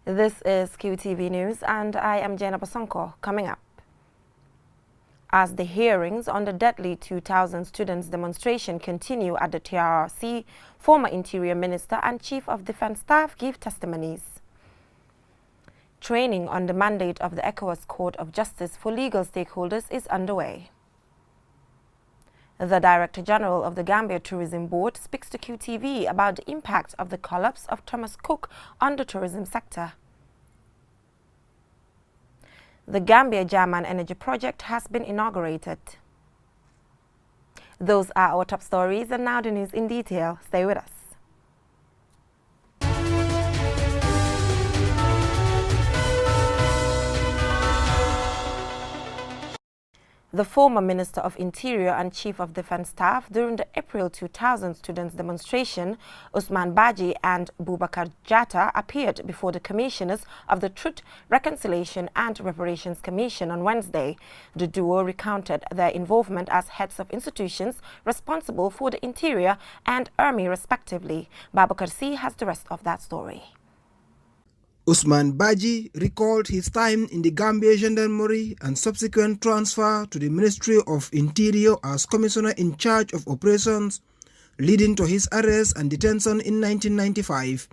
This is QTV News and I am Jenna Basonko. Coming up. As the hearings on the deadly 2000 students demonstration continue at the TRRC, former Interior Minister and Chief of Defense Staff give testimonies. Training on the mandate of the ECOWAS Court of Justice for legal stakeholders is underway. The Director General of the Gambia Tourism Board speaks to QTV about the impact of the collapse of Thomas Cook on the tourism sector. The Gambia German Energy Project has been inaugurated. Those are our top stories, and now the news in detail. Stay with us. The former Minister of Interior and Chief of Defense Staff during the April 2000 students' demonstration, Usman Baji and Boubacar Jatta, appeared before the commissioners of the Truth, Reconciliation and Reparations Commission on Wednesday. The duo recounted their involvement as heads of institutions responsible for the Interior and Army respectively. Babakar C has the rest of that story. Usman Baji recalled his time in the Gambia Gendarmerie and subsequent transfer to the Ministry of Interior as Commissioner in charge of operations, leading to his arrest and detention in 1995.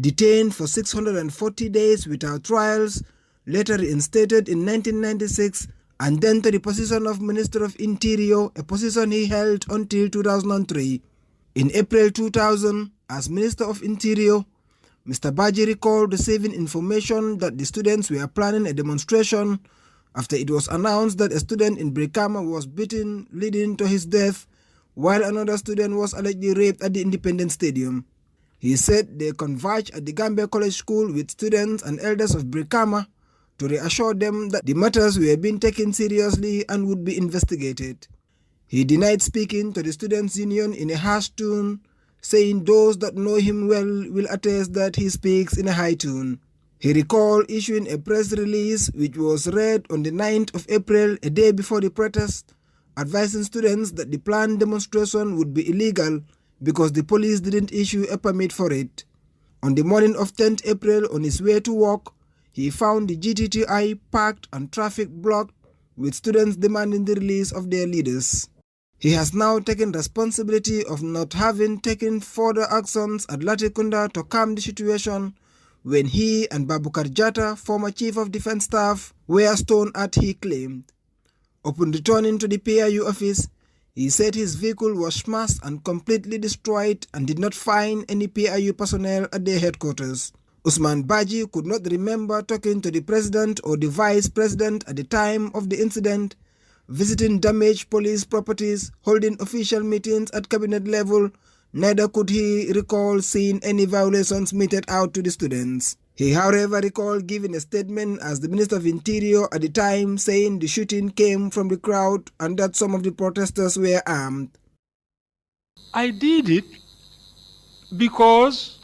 Detained for 640 days without trials, later reinstated in 1996, and then to the position of Minister of Interior, a position he held until 2003. In April 2000, as Minister of Interior, Mr. Baji recalled receiving information that the students were planning a demonstration after it was announced that a student in Brikama was beaten, leading to his death, while another student was allegedly raped at the Independence Stadium. He said they converged at the Gambia College School with students and elders of Brikama to reassure them that the matters were being taken seriously and would be investigated. He denied speaking to the Students' Union in a harsh tone, saying those that know him well will attest that he speaks in a high tone. He recalled issuing a press release which was read on the 9th of April, a day before the protest, advising students that the planned demonstration would be illegal because the police didn't issue a permit for it. On the morning of 10th April, on his way to work, he found the GTTI parked and traffic blocked, with students demanding the release of their leaders. He has now taken responsibility of not having taken further actions at Latrikunda to calm the situation when he and Boubacar Jatta, former Chief of Defense Staff, were stoned at, he claimed. Upon returning to the PIU office, he said his vehicle was smashed and completely destroyed and did not find any PIU personnel at their headquarters. Usman Baji could not remember talking to the president or the vice president at the time of the incident, visiting damaged police properties, holding official meetings at cabinet level. Neither could he recall seeing any violations meted out to the students. He, however, recalled giving a statement as the Minister of Interior at the time, saying the shooting came from the crowd and that some of the protesters were armed. I did it because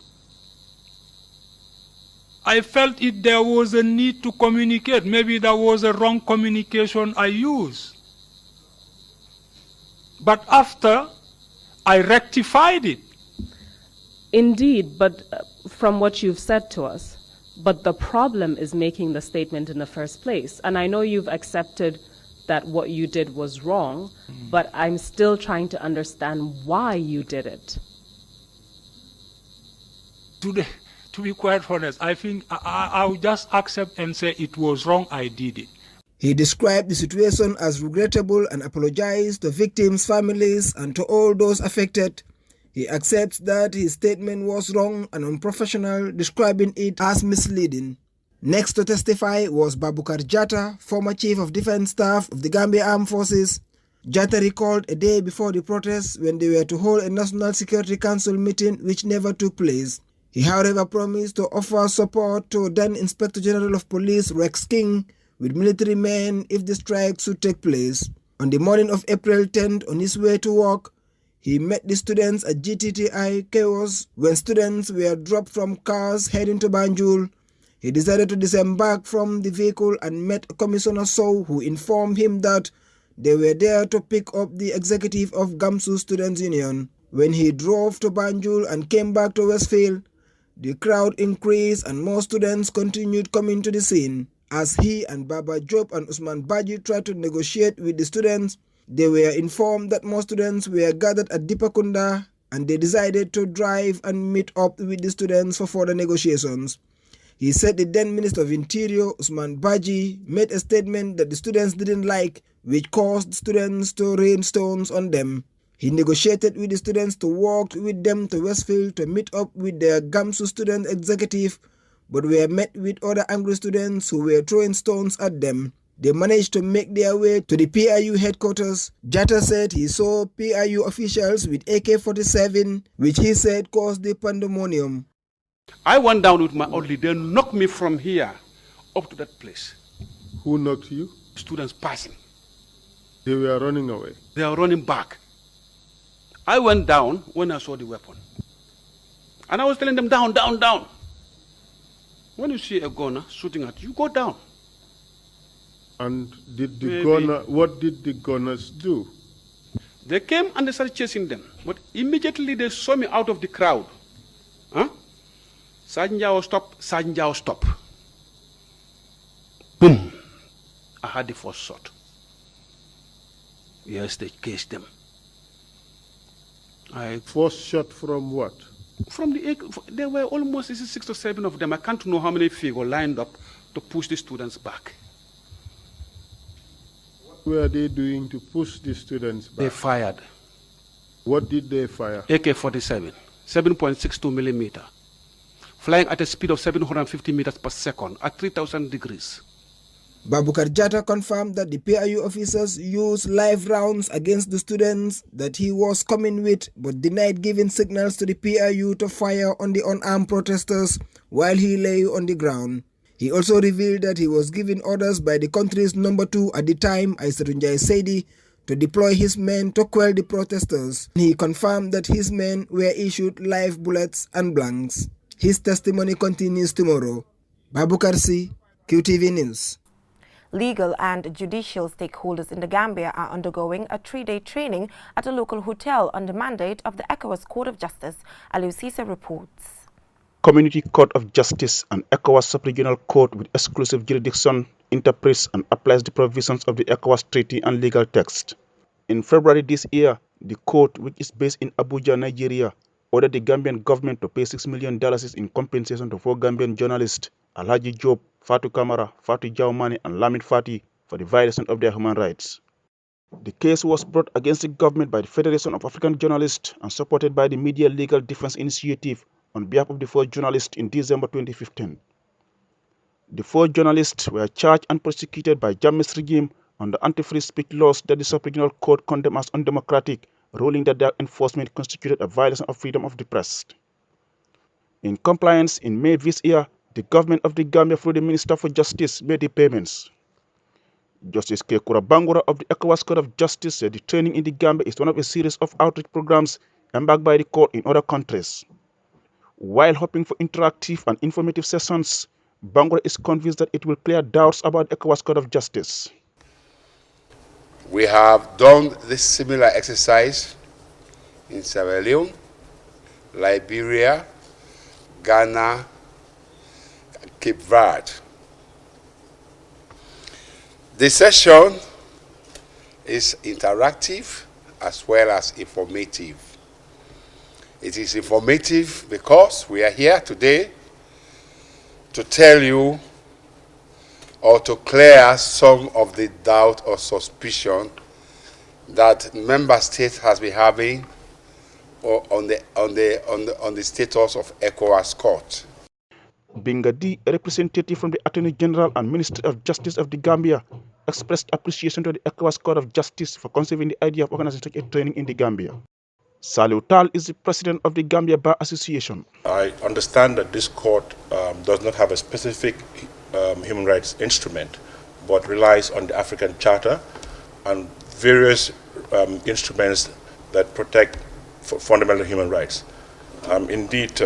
I felt there was a need to communicate. Maybe that was a wrong communication I used. But after, I rectified it. Indeed, but from what you've said to us, but the problem is making the statement in the first place. And I know you've accepted that what you did was wrong, but I'm still trying to understand why you did it. To be quite honest, I think I will just accept and say it was wrong, I did it. He described the situation as regrettable and apologized to victims' families and to all those affected. He accepts that his statement was wrong and unprofessional, describing it as misleading. Next to testify was Boubacar Jatta, former Chief of Defense Staff of the Gambia Armed Forces. Jatta recalled a day before the protests when they were to hold a National Security Council meeting which never took place. He, however, promised to offer support to then Inspector General of Police Rex King with military men if the strike should take place. On the morning of April 10th, on his way to work, he met the students at GTTI Chaos. When students were dropped from cars heading to Banjul, he decided to disembark from the vehicle and met Commissioner Sow, who informed him that they were there to pick up the executive of Gamsu Students' Union. When he drove to Banjul and came back to Westfield, The crowd increased and more students continued coming to the scene. As he and Baba Job and Usman Baji tried to negotiate with the students, they were informed that more students were gathered at Dipakunda, and they decided to drive and meet up with the students for further negotiations. He said the then Minister of Interior, Usman Baji, made a statement that the students didn't like, which caused students to rain stones on them. He negotiated with the students to walk with them to Westfield to meet up with their Gamsu student executive, but were met with other angry students who were throwing stones at them. They managed to make their way to the PIU headquarters. Jatta said he saw PIU officials with AK-47, which he said caused the pandemonium. I went down with my orderly. They knocked me from here up to that place. Who knocked you? Students passing. They were running away. They are running back. I went down when I saw the weapon. And I was telling them, down, down, down. When you see a gunner shooting at you, go down. And did the gunner, what did the gunners do? They came and they started chasing them. But immediately they saw me out of the crowd. Huh? Sergeant Jao, stop. Sergeant Jao, stop. Boom. I had the first shot. Yes, they cased them. First shot from what? From the, there were almost 6 or 7 of them. I can't know how many figures lined up to push the students back. What were they doing to push the students back? They fired. What did they fire? AK-47, 7.62 millimeter, flying at a speed of 750 meters per second at 3,000 degrees. Babukar Jatta confirmed that the PIU officers used live rounds against the students that he was coming with, but denied giving signals to the PIU to fire on the unarmed protesters while he lay on the ground. He also revealed that he was given orders by the country's number 2 at the time, Aissatunjai Saidi, to deploy his men to quell the protesters. He confirmed that his men were issued live bullets and blanks. His testimony continues tomorrow. Babukar C, QTV News. Legal and judicial stakeholders in the Gambia are undergoing a 3-day training at a local hotel on the mandate of the ECOWAS Court of Justice. Aliu Cisse reports. Community Court of Justice and ECOWAS Sub-Regional Court with exclusive jurisdiction interprets and applies the provisions of the ECOWAS Treaty and legal text. In February this year, the court, which is based in Abuja, Nigeria, ordered the Gambian government to pay $6 million in compensation to 4 Gambian journalists, Alhaji Job, Fatou Kamara, Fatou Jaumani, and Lamid Fati, for the violation of their human rights. The case was brought against the government by the Federation of African Journalists and supported by the Media Legal Defense Initiative on behalf of the 4 journalists in December 2015. The 4 journalists were charged and prosecuted by Jammeh's regime on the anti-free speech laws that the Sub-Regional Court condemned as undemocratic, ruling that their enforcement constituted a violation of freedom of the press. In compliance, in May this year, the government of the Gambia, through the Minister for Justice, made the payments. Justice Kekura Bangura of the ECOWAS Court of Justice said the training in the Gambia is one of a series of outreach programs embarked by the court in other countries. While hoping for interactive and informative sessions, Bangura is convinced that it will clear doubts about the ECOWAS Court of Justice. We have done this similar exercise in Sierra Leone, Liberia, Ghana, Cape Verde. The session is interactive as well as informative. It is informative because we are here today to tell you or to clear some of the doubt or suspicion that member states has been having or on the status of ECOWAS Court. Bingadi, a representative from the Attorney General and Ministry of Justice of the Gambia, expressed appreciation to the ECOWAS Court of Justice for conceiving the idea of organizing such a training in the Gambia. Saliu Tal is the president of the Gambia Bar Association. I understand that this court does not have a specific human rights instrument, but relies on the African Charter and various instruments that protect fundamental human rights. Indeed,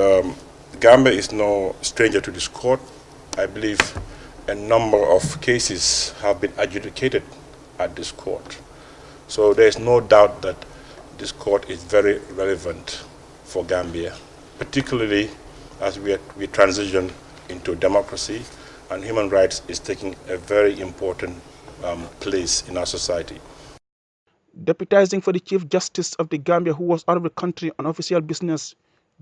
Gambia is no stranger to this court. I believe a number of cases have been adjudicated at this court. So there is no doubt that this court is very relevant for Gambia, particularly as we transition into democracy, and human rights is taking a very important place in our society. Deputizing for the Chief Justice of the Gambia, who was out of the country on official business,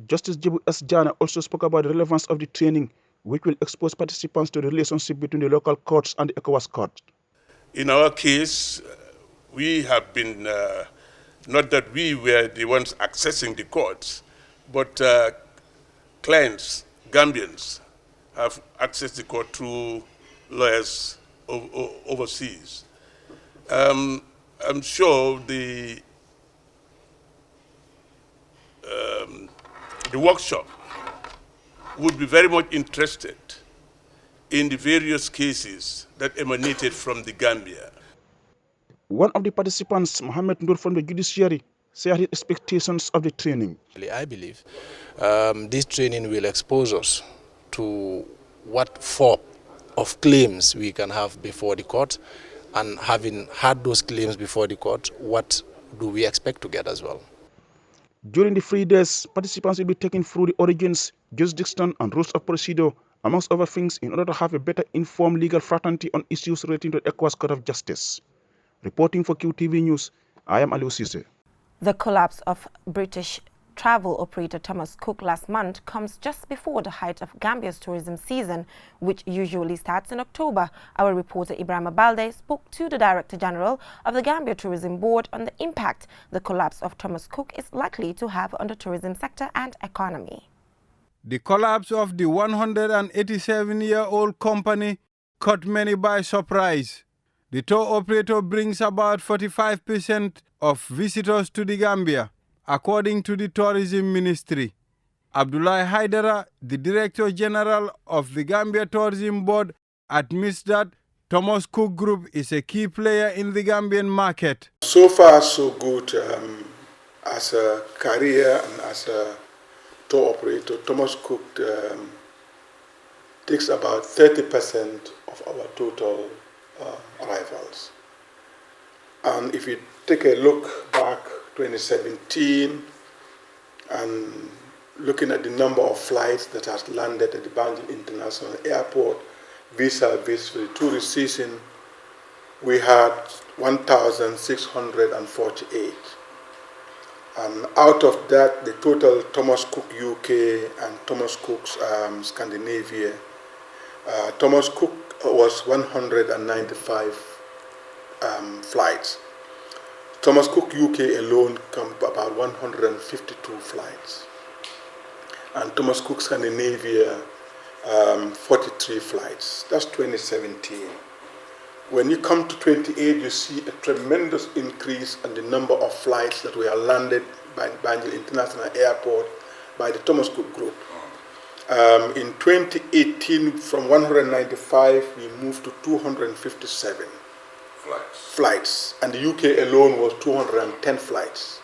Justice Jibu S. Jana also spoke about the relevance of the training, which will expose participants to the relationship between the local courts and the ECOWAS court. In our case, we have been, not that we were the ones accessing the courts, but clients, Gambians, have accessed the court through lawyers overseas. I'm sure the workshop would be very much interested in the various cases that emanated from the Gambia. One of the participants, Mohammed Nur from the judiciary, shared his expectations of the training. I believe this training will expose us to what form of claims we can have before the court, and having had those claims before the court, what do we expect to get as well. During the 3 days, participants will be taken through the origins, jurisdiction, and rules of procedure, amongst other things, in order to have a better informed legal fraternity on issues relating to the ECOWAS Court of Justice. Reporting for QTV News, I am Aliou Cisse. The collapse of British travel operator Thomas Cook last month comes just before the height of Gambia's tourism season, which usually starts in October. Our reporter Ibrahim Balde spoke to the Director General of the Gambia Tourism Board on the impact the collapse of Thomas Cook is likely to have on the tourism sector and economy. The collapse of the 187-year-old company caught many by surprise. The tour operator brings about 45% of visitors to the Gambia, according to the Tourism Ministry. Abdullahi Haidara, the Director General of the Gambia Tourism Board, admits that Thomas Cook Group is a key player in the Gambian market. So far, so good. As a career and as a tour operator, Thomas Cook takes about 30% of our total arrivals. And if you take a look back 2017 and looking at the number of flights that has landed at the Banjul International Airport vis-a-vis for the tourist season, we had 1,648. And out of that, the total Thomas Cook UK and Thomas Cook's Scandinavia, Thomas Cook was 195 flights. Thomas Cook UK alone come about 152 flights. And Thomas Cook Scandinavia, 43 flights. That's 2017. When you come to 28, you see a tremendous increase in the number of flights that were landed by Banjul International Airport by the Thomas Cook Group. In 2018, from 195, we moved to 257 flights. And the UK alone was 210 flights.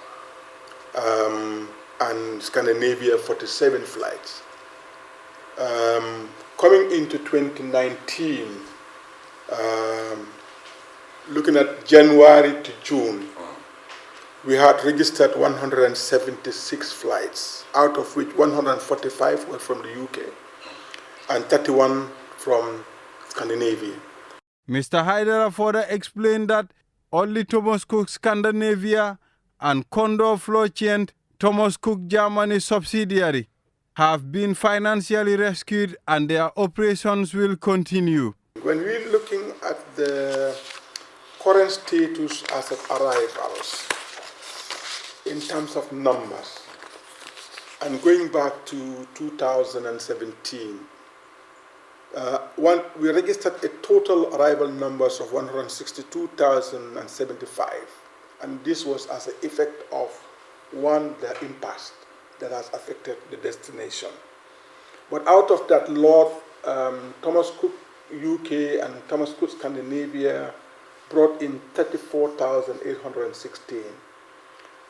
And Scandinavia, 47 flights. Coming into 2019, looking at January to June, we had registered 176 flights, out of which 145 were from the UK and 31 from Scandinavia. Mr. Haidara further explained that only Thomas Cook Scandinavia and Condor Flotient, Thomas Cook Germany subsidiary, have been financially rescued and their operations will continue. When we're looking at the current status as of arrivals, in terms of numbers, and going back to 2017, we registered a total arrival numbers of 162,075, and this was as an effect of the impasse that has affected the destination. But out of that lot, Thomas Cook UK and Thomas Cook Scandinavia brought in 34,816.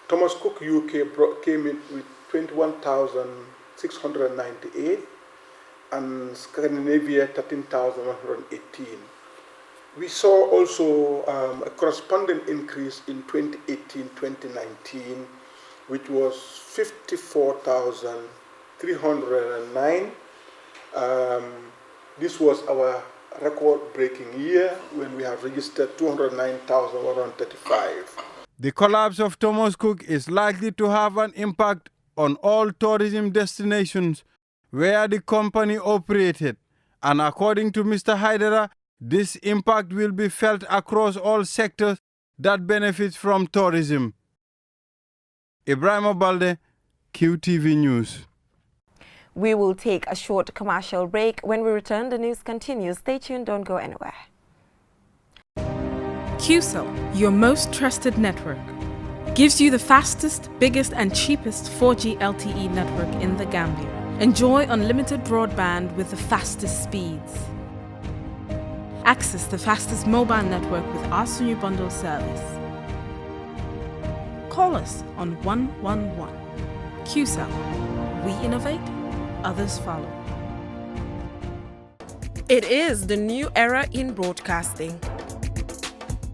Thomas Cook UK came in with 21,698 and Scandinavia 13,118. We saw also a corresponding increase in 2018-2019, which was 54,000 309. This was our record-breaking year when we have registered 209,135. The collapse of Thomas Cook is likely to have an impact on all tourism destinations where the company operated. And according to Mr. Haidara, this impact will be felt across all sectors that benefit from tourism. Ibrahim Obalde, QTV News. We will take a short commercial break. When we return, the news continues. Stay tuned, don't go anywhere. QCell, your most trusted network, gives you the fastest, biggest and cheapest 4G LTE network in the Gambia. Enjoy unlimited broadband with the fastest speeds. Access the fastest mobile network with our Sunyu Bundle service. Call us on 111. QCell. We innovate, others follow. It is the new era in broadcasting.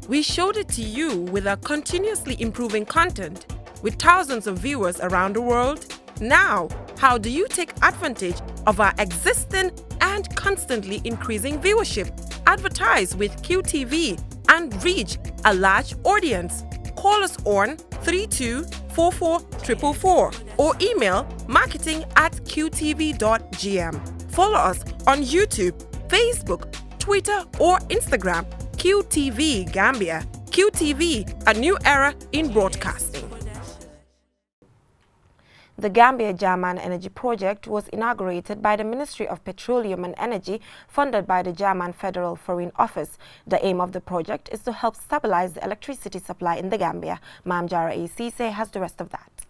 We showed it to you with our continuously improving content with thousands of viewers around the world. Now, how do you take advantage of our existing and constantly increasing viewership? Advertise with QTV and reach a large audience. Call us on 3244 or email marketing@qtv.gm. Follow us on YouTube, Facebook, Twitter or Instagram. QTV Gambia. QTV, a new era in broadcasting. The Gambia German Energy Project was inaugurated by the Ministry of Petroleum and Energy, funded by the German Federal Foreign Office. The aim of the project is to help stabilize the electricity supply in the Gambia. Ma'am Jara Cisse has the rest of that.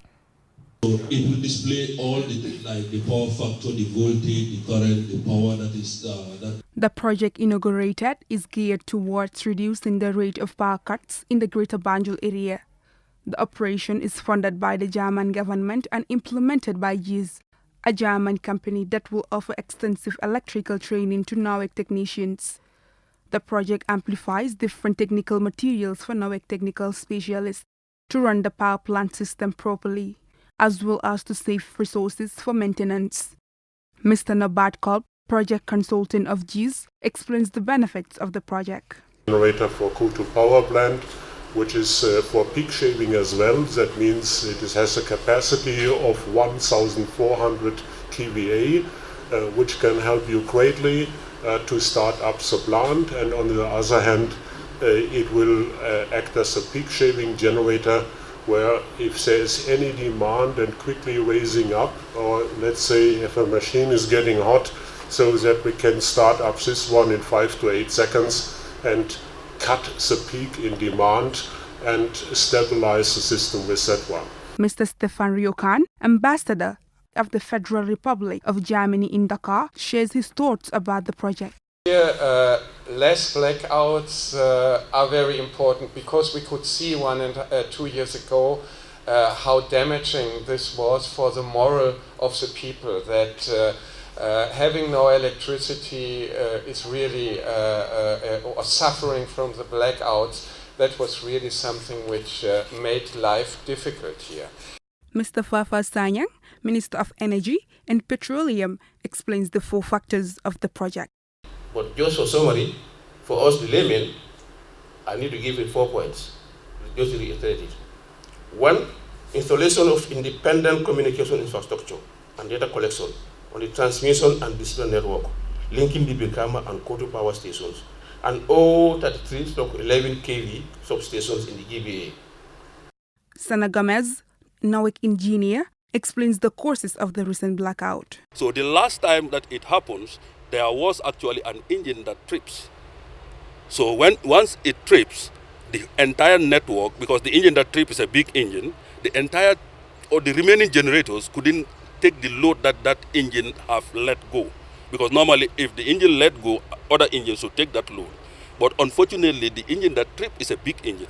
So it will display all the power factor, the voltage, the current, the power that is The project inaugurated is geared towards reducing the rate of power cuts in the Greater Banjul area. The operation is funded by the German government and implemented by GIZ, a German company that will offer extensive electrical training to NAWEC technicians. The project amplifies different technical materials for NAWEC technical specialists to run the power plant system properly, as well as to save resources for maintenance. Mr. Nabat Kolb, project consultant of GIZ, explains the benefits of the project. Generator for Kutu power plant, which is for peak shaving as well. That means it has a capacity of 1,400 kVA, which can help you greatly to start up the plant. And on the other hand, it will act as a peak shaving generator, where if there is any demand and quickly raising up, or let's say if a machine is getting hot, so that we can start up this one in 5 to 8 seconds and cut the peak in demand and stabilize the system with that one. Mr. Stefan Ryokan, ambassador of the Federal Republic of Germany in Dakar, shares his thoughts about the project. Here, less blackouts are very important, because we could see 1 and 2 years ago how damaging this was for the morale of the people, that having no electricity is really or suffering from the blackouts. That was really something which made life difficult here. Mr. Fafa Sanyang, Minister of Energy and Petroleum, explains the 4 factors of the project. But just for summary, for us the laymen, I need to give it 4 points, just to reiterate it. 1, installation of independent communication infrastructure and data collection on the transmission and distribution network, linking the Brikama and Koto power stations, and all 33/11 kV substations in the GBA. Sana Gomez, NAWEC engineer, explains the causes of the recent blackout. So the last time that it happens, there was actually an engine that trips. So once it trips, the entire network, because the engine that trips is a big engine, the entire or the remaining generators couldn't take the load that that engine have let go. Because normally if the engine let go, other engines should take that load. But unfortunately, the engine that tripped is a big engine.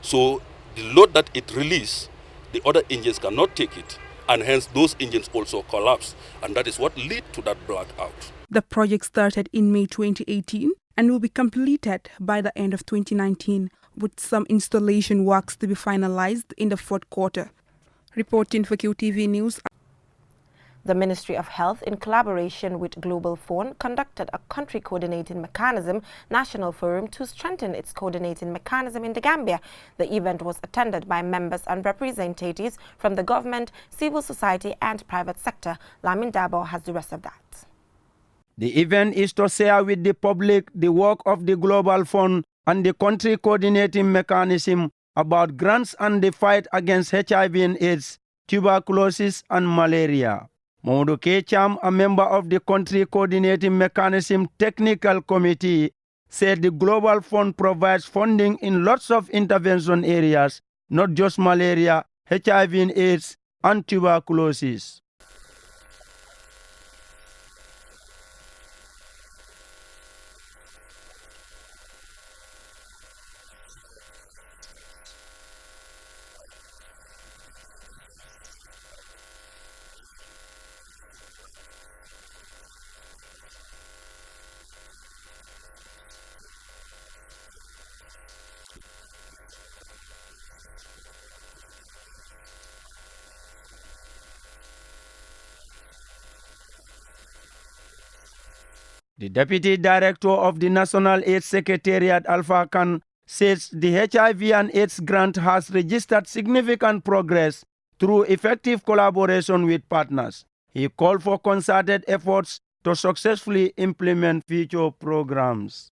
So the load that it released, the other engines cannot take it. And hence those engines also collapse. And that is what led to that blackout. The project started in May 2018 and will be completed by the end of 2019, with some installation works to be finalized in the 4th quarter. Reporting for QTV News. The Ministry of Health, in collaboration with Global Fund, conducted a country coordinating mechanism national forum to strengthen its coordinating mechanism in the Gambia. The event was attended by members and representatives from the government, civil society and private sector. Lamin Dabo has the rest of that. The event is to share with the public the work of the Global Fund and the country coordinating mechanism about grants and the fight against HIV and AIDS, tuberculosis and malaria. Mamadou Kecham, a member of the country coordinating mechanism technical committee, said the Global Fund provides funding in lots of intervention areas, not just malaria, HIV and AIDS and tuberculosis. The Deputy Director of the National AIDS Secretariat, Alpha Khan, says the HIV and AIDS grant has registered significant progress through effective collaboration with partners. He called for concerted efforts to successfully implement future programs.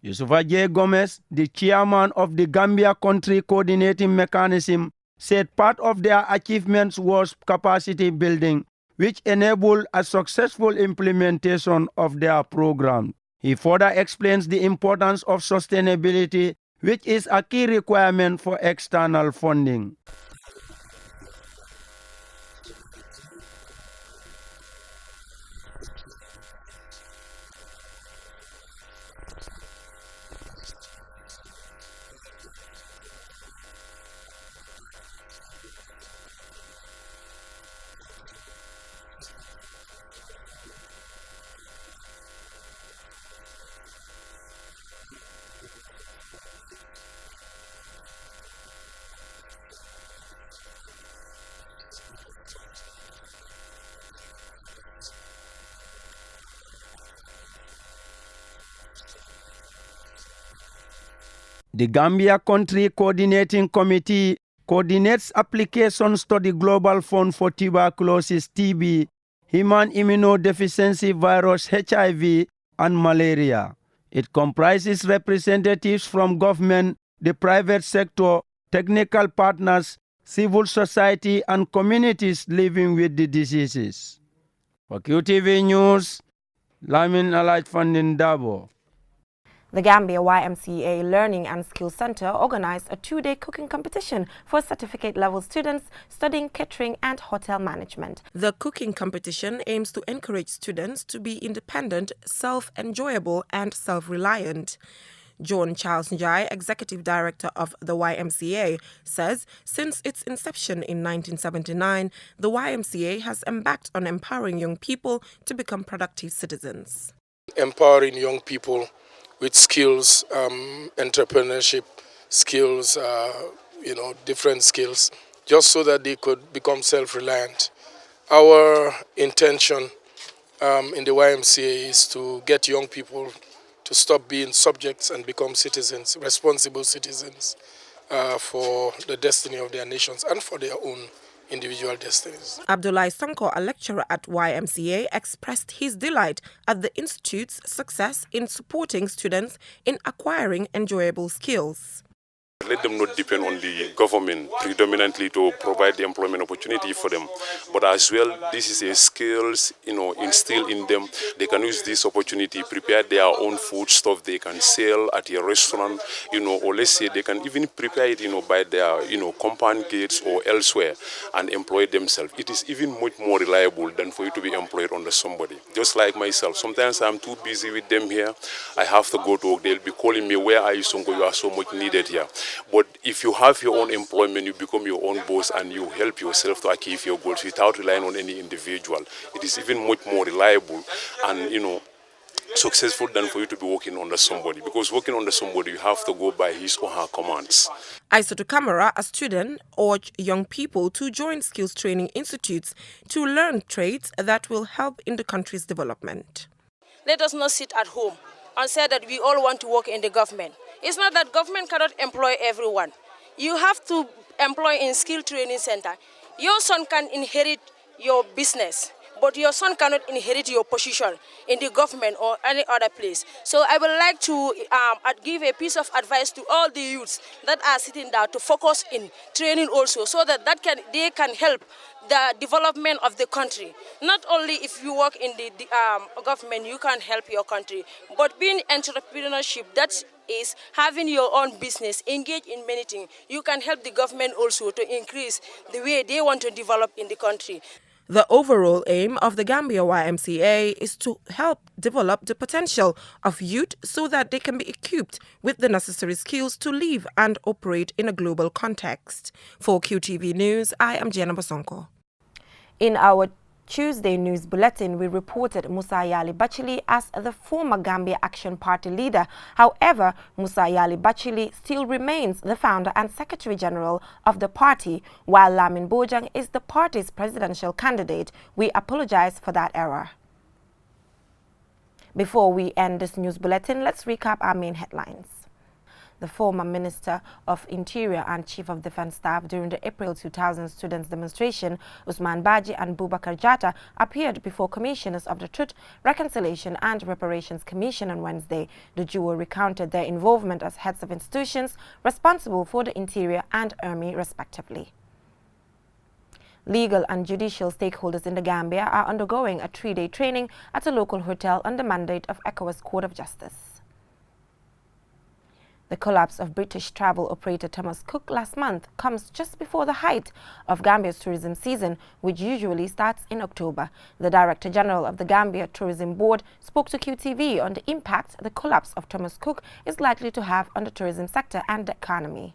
Yusufa J. Gomez, the chairman of the Gambia Country Coordinating Mechanism, said part of their achievements was capacity building, which enabled a successful implementation of their program. He further explains the importance of sustainability, which is a key requirement for external funding. The Gambia Country Coordinating Committee coordinates applications to the Global Fund for Tuberculosis (TB), Human Immunodeficiency Virus (HIV), and malaria. It comprises representatives from government, the private sector, technical partners, civil society, and communities living with the diseases. For QTV News, Lamin Alaj Fandin Dabo. The Gambia YMCA Learning and Skills Center organized a two-day cooking competition for certificate-level students studying catering and hotel management. The cooking competition aims to encourage students to be independent, self-enjoyable, and self-reliant. John Charles Njai, Executive Director of the YMCA, says since its inception in 1979, the YMCA has embarked on empowering young people to become productive citizens. Empowering young people with skills, entrepreneurship skills, different skills, just so that they could become self-reliant. Our intention in the YMCA is to get young people to stop being subjects and become citizens, responsible citizens for the destiny of their nations and for their own individual destinies. Abdullahi Sanko, a lecturer at YMCA, expressed his delight at the Institute's success in supporting students in acquiring enjoyable skills. Let them not depend on the government predominantly to provide the employment opportunity for them. But as well, this is a skills, instilled in them. They can use this opportunity, prepare their own food stuff they can sell at a restaurant, or let's say they can even prepare it, by their, compound gates or elsewhere and employ themselves. It is even much more reliable than for you to be employed under somebody. Just like myself, sometimes I'm too busy with them here. I have to go to work. They'll be calling me, where are you, Sonko? You are so much needed here. But if you have your own employment, you become your own boss and you help yourself to achieve your goals without relying on any individual. It is even much more reliable and, successful than for you to be working under somebody. Because working under somebody, you have to go by his or her commands. Aisoto Kamara, a student, urged young people to join skills training institutes to learn trades that will help in the country's development. Let us not sit at home and say that we all want to work in the government. It's not that government cannot employ everyone. You have to employ in skill training center. Your son can inherit your business, but your son cannot inherit your position in the government or any other place. So I would like to give a piece of advice to all the youths that are sitting there to focus in training also, so that they can help the development of the country. Not only if you work in the government, you can help your country, but being entrepreneurship, that is having your own business, engage in many things. You can help the government also to increase the way they want to develop in the country. The overall aim of the Gambia YMCA is to help develop the potential of youth so that they can be equipped with the necessary skills to live and operate in a global context. For QTV News, I am Jenna Bosonko. In our Tuesday News Bulletin, we reported Musa Yali Bachili as the former Gambia Action Party leader. However, Musa Yali Bachili still remains the founder and Secretary General of the party, while Lamin Bojang is the party's presidential candidate. We apologize for that error. Before we end this news bulletin, let's recap our main headlines. The former Minister of Interior and Chief of Defense Staff during the April 2000 students' demonstration, Usman Baji and Bubakar Jatta, appeared before commissioners of the Truth, Reconciliation and Reparations Commission on Wednesday. The duo recounted their involvement as heads of institutions responsible for the Interior and Army, respectively. Legal and judicial stakeholders in the Gambia are undergoing a 3-day training at a local hotel on the mandate of ECOWAS Court of Justice. The collapse of British travel operator Thomas Cook last month comes just before the height of Gambia's tourism season, which usually starts in October. The Director General of the Gambia Tourism Board spoke to QTV on the impact the collapse of Thomas Cook is likely to have on the tourism sector and the economy.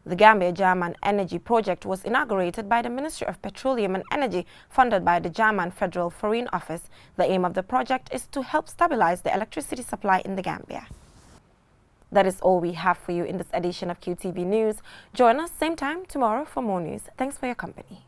The Gambia German Energy Project was inaugurated by the Ministry of Petroleum and Energy, funded by the German Federal Foreign Office. The aim of the project is to help stabilize the electricity supply in the Gambia. That is all we have for you in this edition of QTV News. Join us same time tomorrow for more news. Thanks for your company.